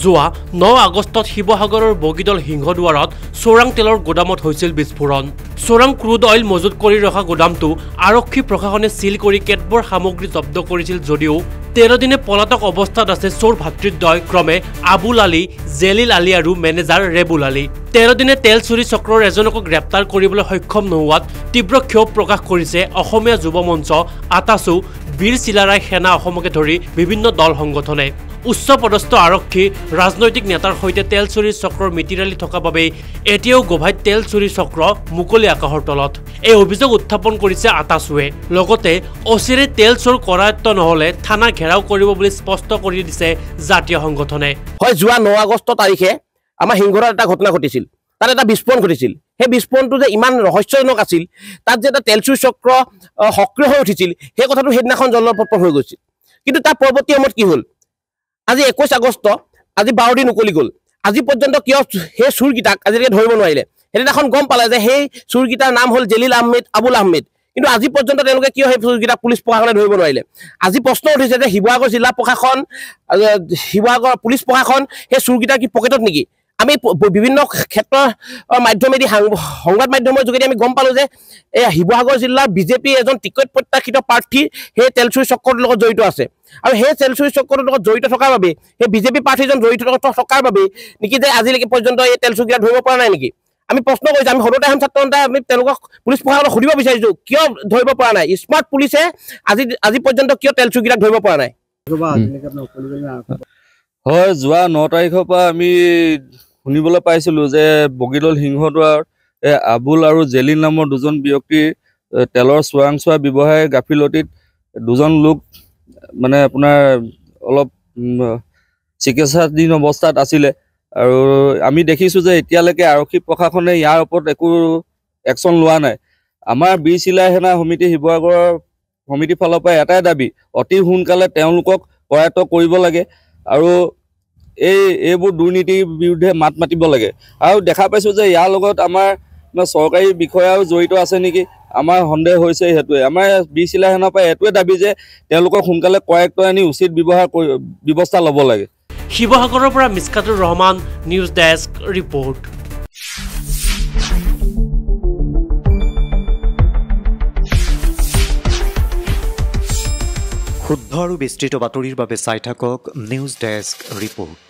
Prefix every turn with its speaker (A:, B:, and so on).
A: যোৱা 9 আগষ্টত শিৱসাগৰৰ বগীদল সিংহদুৱাৰত চোৰাং তেলৰ গোদামত হৈছিল বিস্ফোৰণ। চোৰাং ক্ৰুড অইল মজুত কৰি ৰখা গোদামটো আৰক্ষী প্ৰশাসনে সিল কৰি কেতবোৰ সামগ্ৰী জব্দ কৰিছিল যদিও 13 দিনে পলাতক অৱস্থাত আছে চোৰ ভাতৃদ্বয় ক্ৰমে আবুল আলী, জেলিল আলী আৰু মেনেজাৰ ৰেবুল আলী। 13 দিনে তেল চুৰি চক্ৰৰ এজনকো গ্ৰেপ্তাৰ কৰিবলৈ সক্ষম নোহোৱাত তীব্ৰ ক্ষোভ প্ৰকাশ কৰিছে অসমীয়া যুৱ মঞ্চ, আটাচু, বীৰ চিলাৰায় সেনা অসমকে ধৰি বিভিন্ন দল সংগঠনে। উচ্চ পদস্থ আৰক্ষী, ৰাজনৈতিক নেতাৰ সৈতে তেল চুৰি চক্ৰৰ মিতিৰালি থকা বাবে এতিয়াও গভাইত তেল চুৰি চক্ৰ মুকলি আকাশৰ তলত। এই অভিযোগ উত্থাপন কৰিছে আটাচুৱে। লগতে অচিৰে তেল চোৰ কৰায়ত্ব নহলে থানা ঘেৰাও কৰিব বুলি স্পষ্ট কৰি দিছে জাতীয় সংগঠনে।
B: হয়, যোৱা 9 আগষ্ট তাৰিখে আমাৰ সিংহদুৱাৰত এটা ঘটনা ঘটিছিল। তাত এটা বিস্ফোৰণ ঘটিছিল। সেই বিস্ফোৰণটো যে ইমান ৰহস্যজনক আছিল, তাত যে এটা তেল চুৰি চক্ৰ সক্ৰিয় হৈ উঠিছিল, সেই কথাটো সেইদিনাখন জলপট্টৰ হৈ গৈছিল। কিন্তু তাৰ পৰৱৰ্তী সময়ত কি হ'ল? আজি 21 আগষ্ট, আজি 12 দিন উকলি গ'ল। আজি পৰ্যন্ত কিয় সেই চোৰকেইটাক আজিলৈকে ধৰিব নোৱাৰিলে? সেইদিনাখন গম পালে যে সেই চোৰকেইটাৰ নাম হ'ল জেলিল আহমেদ, আবুল আহমেদ। কিন্তু আজি পৰ্যন্ত তেওঁলোকে কিয় সেই চোৰকেইটাক পুলিচ প্ৰশাসনে ধৰিব নোৱাৰিলে? আজি প্ৰশ্ন উঠিছে যে শিৱসাগৰ জিলা প্ৰশাসন, শিৱসাগৰ পুলিচ প্ৰশাসন সেই চোৰকেইটাৰ কি পকেটত নেকি? আমি বিভিন্ন ক্ষেত্ৰৰ মাধ্যমেদি সংবাদ মাধ্যমৰ যোগেদি আমি গম পালোঁ যে এই শিৱসাগৰ জিলাৰ বিজেপি এজন টিকট প্ৰত্যাশিত প্ৰাৰ্থী সেই তেল চুৰি চক্ৰটোৰ লগত জড়িত আছে। আৰু সেই তেল চুৰি চক্ৰটোৰ লগত জড়িত থকাৰ বাবে, সেই বিজেপি প্ৰাৰ্থীজন জড়িত থকাৰ বাবে নেকি যে আজিলৈকে পৰ্যন্ত এই তেল চুৰকেইটা ধৰিব পৰা নাই নেকি? আমি প্ৰশ্ন কৰিছোঁ। আমি সদৌ অসম ছাত্ৰ সন্থাই আমি তেওঁলোকক পুলিচ প্ৰশাসনক সুধিব বিচাৰিছোঁ, কিয় ধৰিব পৰা নাই? স্মাৰ্ট পুলিচে আজি পৰ্যন্ত কিয় তেল চুৰকেইটাক ধৰিব পৰা নাই?
C: হয়, যোৱা 9 তাৰিখৰ পৰা আমি শুনিবলৈ পাইছিলোঁ যে বগীদল সিংহদুৱাৰ আবুল আৰু জেলিল নামৰ দুজন ব্যক্তি তেলৰ চোৰাংচোৱা ব্যৱসায় গাফিলতিত দুজন লোক মানে আপোনাৰ অলপ চিকিৎসাধীন অৱস্থাত আছিলে। আৰু আমি দেখিছোঁ যে এতিয়ালৈকে আৰক্ষী প্ৰশাসনে ইয়াৰ ওপৰত একো একশ্যন লোৱা নাই। আমাৰ বীৰ চিলাই সেনা সমিতি শিৱসাগৰৰ সমিতিৰ ফালৰ পৰা এটাই দাবী, অতি সোনকালে তেওঁলোকক কৰায়ত্ব কৰিব লাগে আৰু এইবোৰ দুৰ্নীতিৰ বিৰুদ্ধে মাত মাতিব লাগে। আৰু দেখা পাইছোঁ যে ইয়াৰ লগত আমাৰ চৰকাৰী বিষয়াও জড়িত আছে নেকি, আমাৰ সন্দেহ হৈছে। সেইটোৱে আমাৰ বীৰ চিলাই সেনাৰ পৰা এইটোৱে দাবী যে তেওঁলোকক সোনকালে কৰায়ত্ব আনি উচিত ব্যৱস্থা ল'ব লাগে।
A: শিৱসাগৰৰ পৰা মিছকাতুৰ ৰহমান, নিউজ ডেস্ক ৰিপৰ্ট।
D: শুদ্ধ আৰু বিস্তৃত বাতৰিৰ বাবে চাই থাকক নিউজ ডেস্ক ৰিপৰ্ট।